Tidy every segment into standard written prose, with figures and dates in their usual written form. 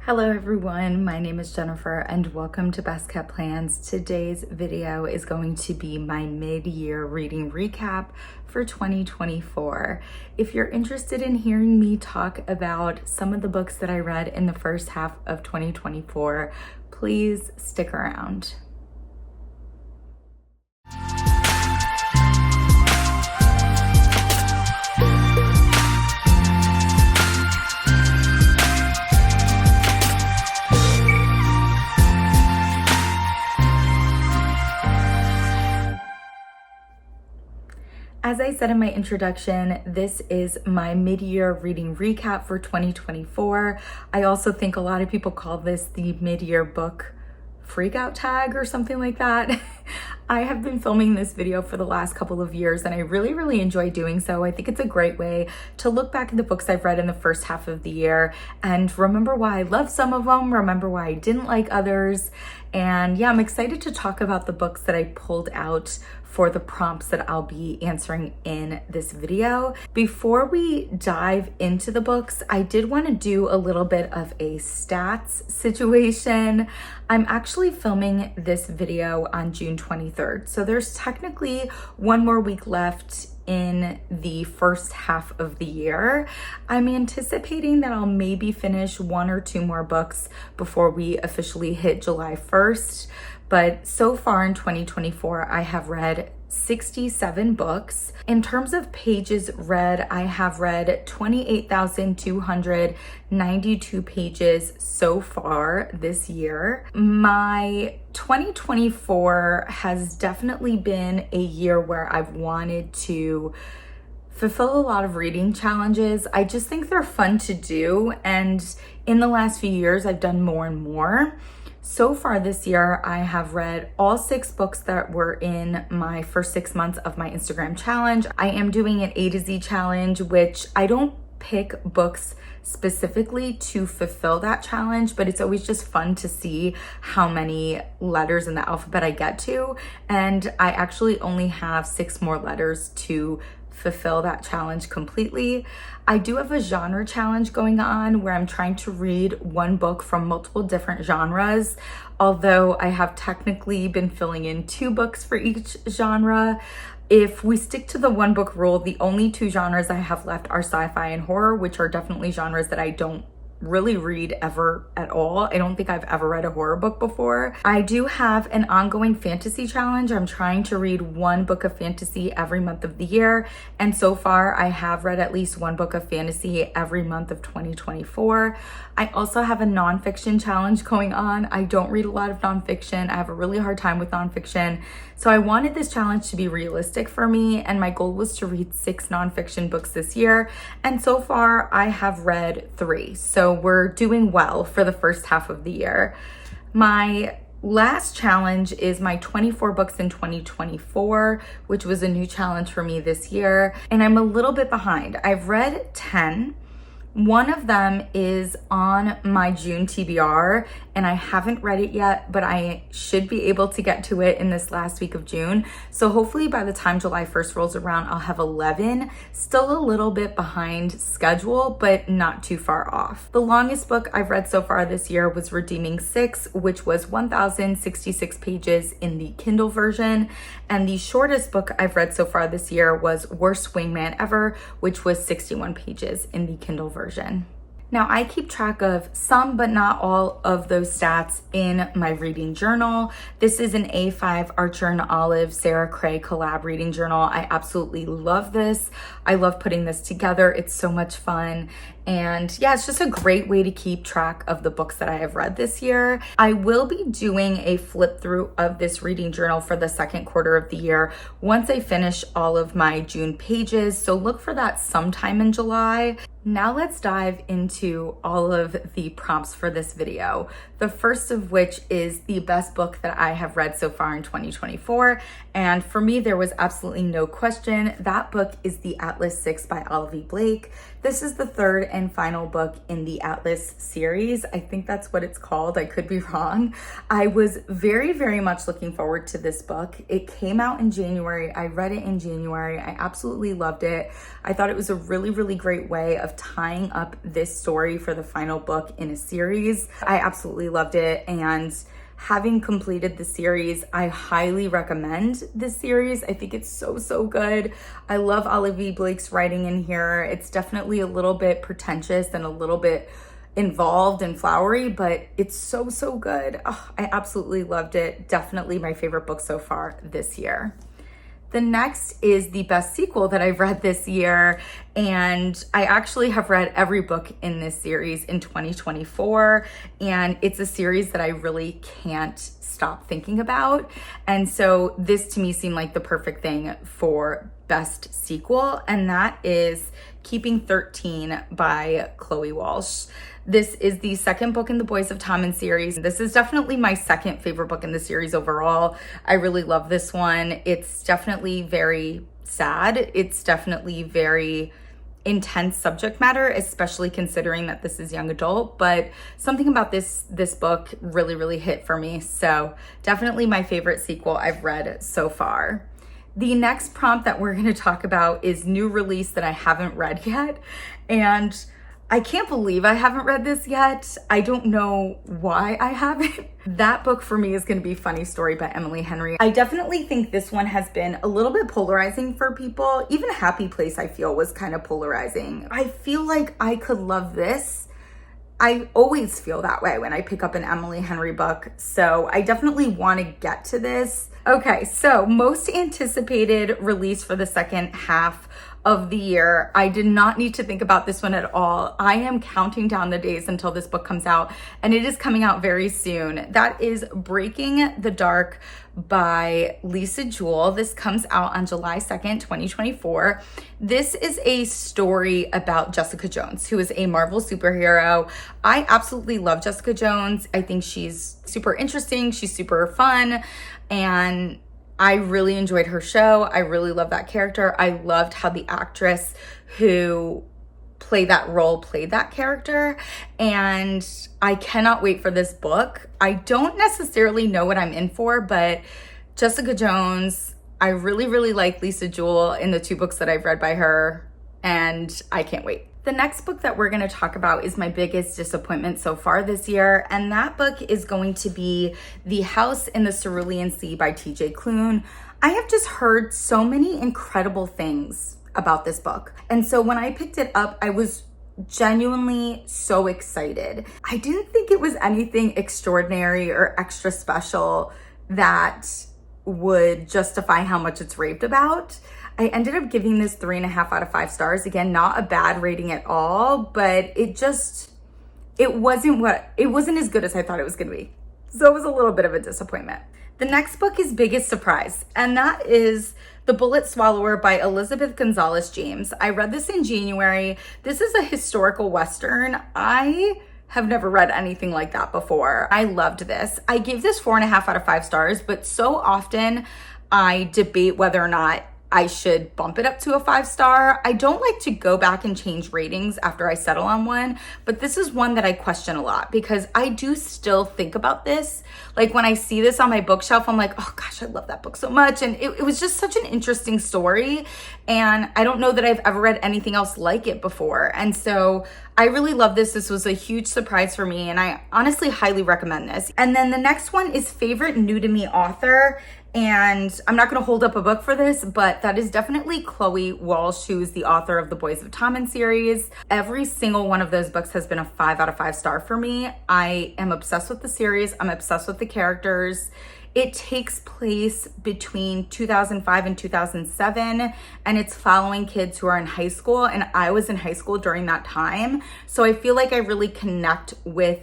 Hello everyone, my name is Jennifer and welcome to Best Kept Plans. Today's video is going to be my mid-year reading recap for 2024. If you're interested in hearing me talk about some of the books that I read in the first half of 2024, please stick around. As I said in my introduction, this is my mid-year reading recap for 2024. I also think a lot of people call this the mid-year book freakout tag or something like that. I have been filming this video for the last couple of years and I really enjoy doing so. I think it's a great way to look back at the books I've read in the first half of the year and remember why I love some of them, remember why I didn't like others. And yeah, I'm excited to talk about the books that I pulled out for the prompts that I'll be answering in this video. Before we dive into the books, I did want to do a little bit of a stats situation. I'm actually filming this video on June 23rd, so there's technically one more week left in the first half of the year. I'm anticipating that I'll maybe finish one or two more books before we officially hit July 1st. But so far in 2024, I have read 67 books. In terms of pages read, I have read 28,292 pages so far this year. My 2024 has definitely been a year where I've wanted to fulfill a lot of reading challenges. I just think they're fun to do. And in the last few years, I've done more and more. So far this year, I have read all 6 books that were in my first 6 months of my Instagram challenge. I am doing an A to Z challenge, which I don't pick books specifically to fulfill that challenge, but it's always just fun to see how many letters in the alphabet I get to. And I actually only have 6 more letters to fulfill that challenge completely. I do have a genre challenge going on where I'm trying to read one book from multiple different genres, although I have technically been filling in 2 books for each genre. If we stick to the 1 book rule, the only 2 genres I have left are sci-fi and horror, which are definitely genres that I don't really read ever at all. I don't think I've ever read a horror book before. I do have an ongoing fantasy challenge. I'm trying to read 1 book of fantasy every month of the year. And so far I have read at least 1 book of fantasy every month of 2024. I also have a nonfiction challenge going on. I don't read a lot of nonfiction. I have a really hard time with nonfiction. So I wanted this challenge to be realistic for me, and my goal was to read 6 nonfiction books this year. And so far I have read 3. So we're doing well for the first half of the year. My last challenge is my 24 books in 2024, which was a new challenge for me this year. And I'm a little bit behind. I've read 10. One of them is on my June TBR and I haven't read it yet, but I should be able to get to it in this last week of June. So hopefully by the time July 1st rolls around, I'll have 11. Still a little bit behind schedule, but not too far off. The longest book I've read so far this year was Redeeming 6, which was 1,066 pages in the Kindle version. And the shortest book I've read so far this year was Worst Wingman Ever, which was 61 pages in the Kindle version. Now, I keep track of some, but not all of those stats in my reading journal. This is an A5 Archer and Olive Sarah Cray collab reading journal. I absolutely love this. I love putting this together. It's so much fun. And yeah, it's just a great way to keep track of the books that I have read this year. I will be doing a flip through of this reading journal for the second quarter of the year once I finish all of my June pages. So look for that sometime in July. Now let's dive into all of the prompts for this video. The first of which is the best book that I have read so far in 2024. And for me, there was absolutely no question. That book is The Atlas 6 by Olivia Blake. This is the third and final book in the Atlas series. I think that's what it's called. I could be wrong. I was very, very much looking forward to this book. It came out in January. I read it in January. I absolutely loved it. I thought it was a really, really great way of tying up this story for the final book in a series. I absolutely loved it, and having completed the series, I highly recommend this series. I think it's so, so good. I love Olivia Blake's writing in here. It's definitely a little bit pretentious and a little bit involved and flowery, but it's so, so good. Oh, I absolutely loved it. Definitely my favorite book so far this year. The next is the best sequel that I've read this year, and I actually have read every book in this series in 2024, and it's a series that I really can't stop thinking about. And so this to me seemed like the perfect thing for best sequel, and that is Keeping 13 by Chloe Walsh. This is the second book in the Boys of Tommen series. This is definitely my second favorite book in the series overall. I really love this one. It's definitely very sad. It's definitely very intense subject matter, especially considering that this is young adult, but something about this book really, really hit for me. So definitely my favorite sequel I've read so far. The next prompt that we're going to talk about is new release that I haven't read yet, and I can't believe I haven't read this yet. I don't know why I haven't. That book for me is going to be Funny Story by Emily Henry. I definitely think this one has been a little bit polarizing for people. Even Happy Place, I feel, was kind of polarizing. I feel like I could love this. I always feel that way when I pick up an Emily Henry book, so I definitely want to get to this. Okay, so most anticipated release for the second half of the year. I did not need to think about this one at all. I am counting down the days until this book comes out, and it is coming out very soon. That is Breaking the Dark by Lisa Jewell. This comes out on July 2nd, 2024. This is a story about Jessica Jones, who is a Marvel superhero. I absolutely love Jessica Jones. I think she's super interesting. She's super fun, and I really enjoyed her show. I really love that character. I loved how the actress who played that role played that character, and I cannot wait for this book. I don't necessarily know what I'm in for, but Jessica Jones, I really, really like Lisa Jewell in the two books that I've read by her, and I can't wait. The next book that we're going to talk about is my biggest disappointment so far this year, and that book is going to be The House in the Cerulean Sea by TJ Klune. I have just heard so many incredible things about this book, and so when I picked it up, I was genuinely so excited. I didn't think it was anything extraordinary or extra special that would justify how much it's raved about. I ended up giving this 3.5 out of 5 stars. Again, not a bad rating at all, but it wasn't as good as I thought it was gonna be. So it was a little bit of a disappointment. The next book is Biggest Surprise, and that is The Bullet Swallower by Elizabeth Gonzalez James. I read this in January. This is a historical Western. I have never read anything like that before. I loved this. I gave this 4.5 out of 5 stars, but so often I debate whether or not I should bump it up to a 5-star. I don't like to go back and change ratings after I settle on one, but this is one that I question a lot because I do still think about this. Like when I see this on my bookshelf, I'm like, oh gosh, I love that book so much. And it was just such an interesting story. And I don't know that I've ever read anything else like it before. And so I really love this. This was a huge surprise for me, and I honestly highly recommend this. And then the next one is Favorite New to Me Author. And I'm not going to hold up a book for this, but that is definitely Chloe Walsh, who is the author of the Boys of Tommen series. Every single one of those books has been a 5 out of 5 star for me. I am obsessed with the series. I'm obsessed with the characters. It takes place between 2005 and 2007, and it's following kids who are in high school, and I was in high school during that time. So I feel like I really connect with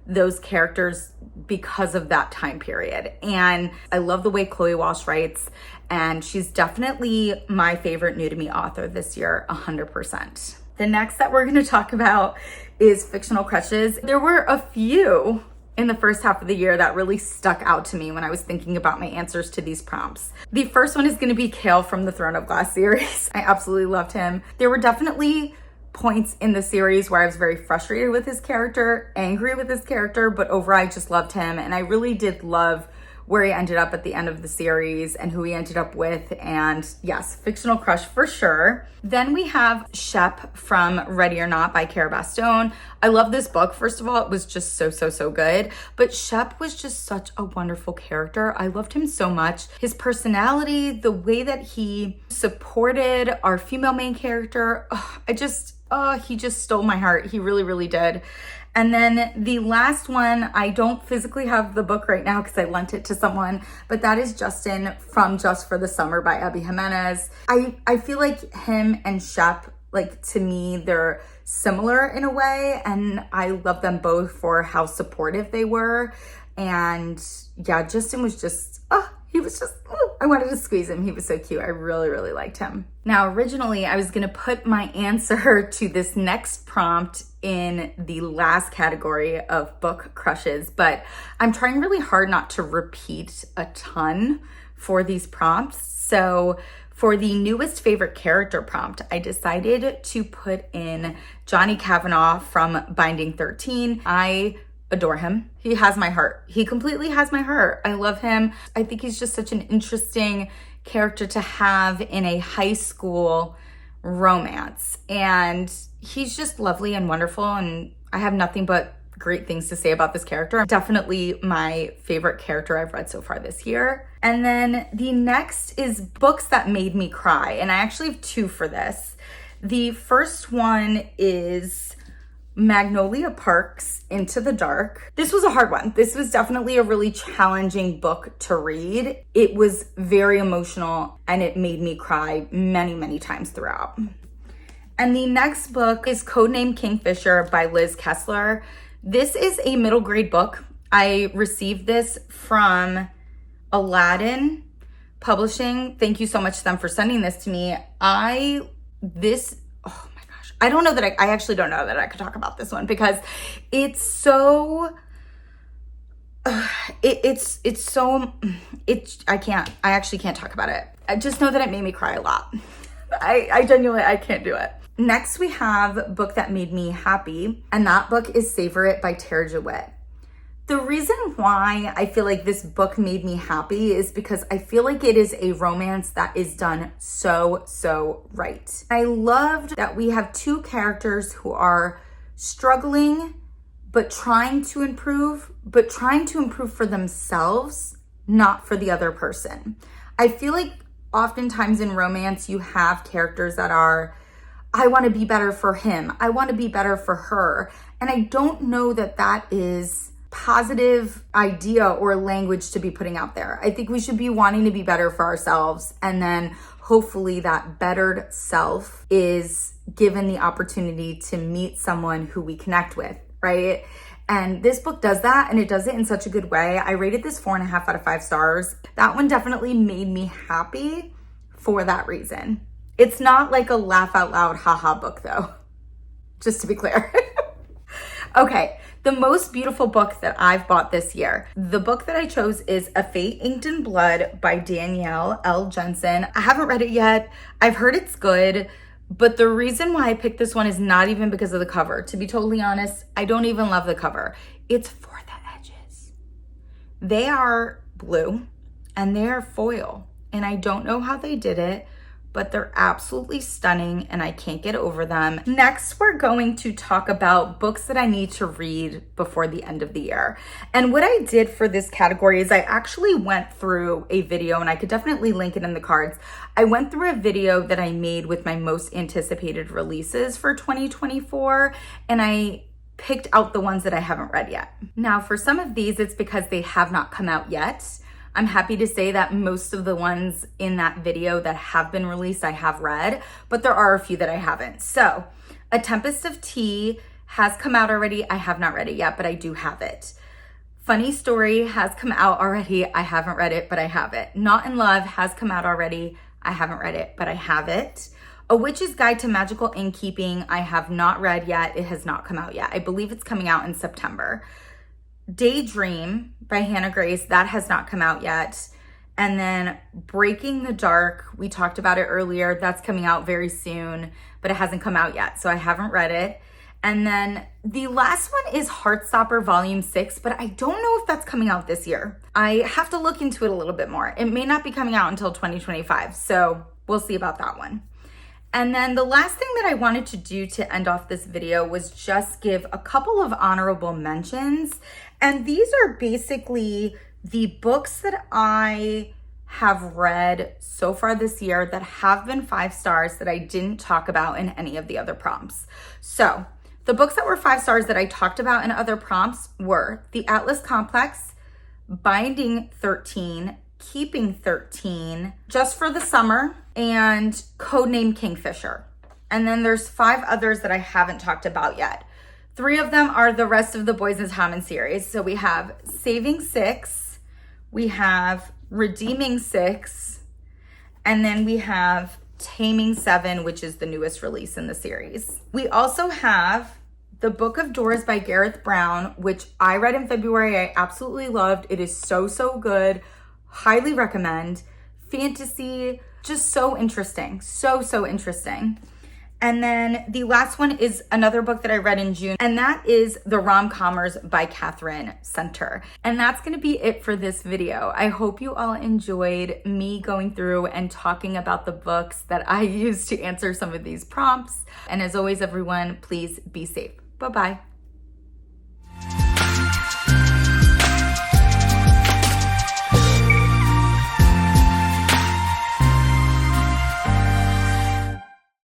those characters because of that time period. And I love the way Chloe Walsh writes, and she's definitely my favorite new to me author this year, 100%. The next that we're going to talk about is Fictional Crushes. There were a few in the first half of the year that really stuck out to me when I was thinking about my answers to these prompts. The first one is going to be Kale from the Throne of Glass series. I absolutely loved him. There were definitely points in the series where I was very frustrated with his character, angry with his character, but overall I just loved him. And I really did love where he ended up at the end of the series and who he ended up with. And yes, fictional crush for sure. Then we have Shep from Ready or Not by Cara Bastone. I love this book. First of all, it was just so good. But Shep was just such a wonderful character. I loved him so much. His personality, the way that he supported our female main character, he just stole my heart. He really did. And then the last one, I don't physically have the book right now because I lent it to someone, but that is Justin from Just for the Summer by Abby Jimenez. I feel like him and Shep, like, to me, they're similar in a way, and I love them both for how supportive they were. And yeah, Justin was just, I wanted to squeeze him. He was so cute. I really liked him. Now, originally, I was going to put my answer to this next prompt in the last category of book crushes, but I'm trying really hard not to repeat a ton for these prompts. So for the newest favorite character prompt, I decided to put in Johnny Kavanaugh from Binding 13. I adore him. He has my heart. He completely has my heart. I love him. I think he's just such an interesting character to have in a high school romance. And he's just lovely and wonderful. And I have nothing but great things to say about this character. Definitely my favorite character I've read so far this year. And then the next is books that made me cry. And I actually have two for this. The first one is Magnolia Park's Into the Dark. This was a hard one. This was definitely a really challenging book to read. It was very emotional and it made me cry many times throughout. And the next book is Codename Kingfisher by Liz Kessler. This is a middle grade book. I received this from Aladdin Publishing. Thank you so much to them for sending this to me. I don't know that I actually don't know that I could talk about this one because it's so, I actually can't talk about it. I just know that it made me cry a lot. I genuinely, I can't do it. Next, we have Book That Made Me Happy, and that book is Savor It by Tara Jewett. The reason why I feel like this book made me happy is because I feel like it is a romance that is done so right. I loved that we have two characters who are struggling, but trying to improve for themselves, not for the other person. I feel like oftentimes in romance, you have characters that are, I want to be better for him. I want to be better for her. And I don't know that that is positive idea or language to be putting out there. I think we should be wanting to be better for ourselves, and then hopefully that bettered self is given the opportunity to meet someone who we connect with, right? And this book does that, and it does it in such a good way. I rated this 4.5 out of 5 stars. That one definitely made me happy for that reason. It's not like a laugh out loud haha book though, just to be clear. Okay. The most beautiful book that I've bought this year. The book that I chose is A Fate Inked in Blood by Danielle L. Jensen. I haven't read it yet. I've heard it's good, but the reason why I picked this one is not even because of the cover. To be totally honest, I don't even love the cover. It's for the edges. They are blue and they are foil, and I don't know how they did it, but they're absolutely stunning and I can't get over them. Next, we're going to talk about books that I need to read before the end of the year. And what I did for this category is I actually went through a video, and I could definitely link it in the cards. I went through a video that I made with my most anticipated releases for 2024, and I picked out the ones that I haven't read yet. Now, for some of these, it's because they have not come out yet. I'm happy to say that most of the ones in that video that have been released, I have read, but there are a few that I haven't. So, A Tempest of Tea has come out already. I have not read it yet, but I do have it. Funny Story has come out already. I haven't read it, but I have it. Not in Love has come out already. I haven't read it, but I have it. A Witch's Guide to Magical Innkeeping, I have not read yet. It has not come out yet. I believe it's coming out in September. Daydream by Hannah Grace, that has not come out yet. And then Breaking the Dark, we talked about it earlier. That's coming out very soon, but it hasn't come out yet, so I haven't read it. And then the last one is Heartstopper Volume 6, but I don't know if that's coming out this year. I have to look into it a little bit more. It may not be coming out until 2025, so we'll see about that one. And then the last thing that I wanted to do to end off this video was just give a couple of honorable mentions. And these are basically the books that I have read so far this year that have been 5 stars that I didn't talk about in any of the other prompts. So the books that were 5 stars that I talked about in other prompts were The Atlas Complex, Binding 13, Keeping 13, Just for the Summer, and Codename Kingfisher. And then there's 5 others that I haven't talked about yet. 3 of them are the rest of the Boys and Hammond series. So we have Saving 6, we have Redeeming 6, and then we have Taming 7, which is the newest release in the series. We also have The Book of Doors by Gareth Brown, which I read in February. I absolutely loved. It is so, so good. Highly recommend. Fantasy, just so interesting. So, so interesting. And then the last one is another book that I read in June, and that is The Rom-Commers by Catherine Center. And that's gonna be it for this video. I hope you all enjoyed me going through and talking about the books that I used to answer some of these prompts. And as always, everyone, please be safe. Bye-bye.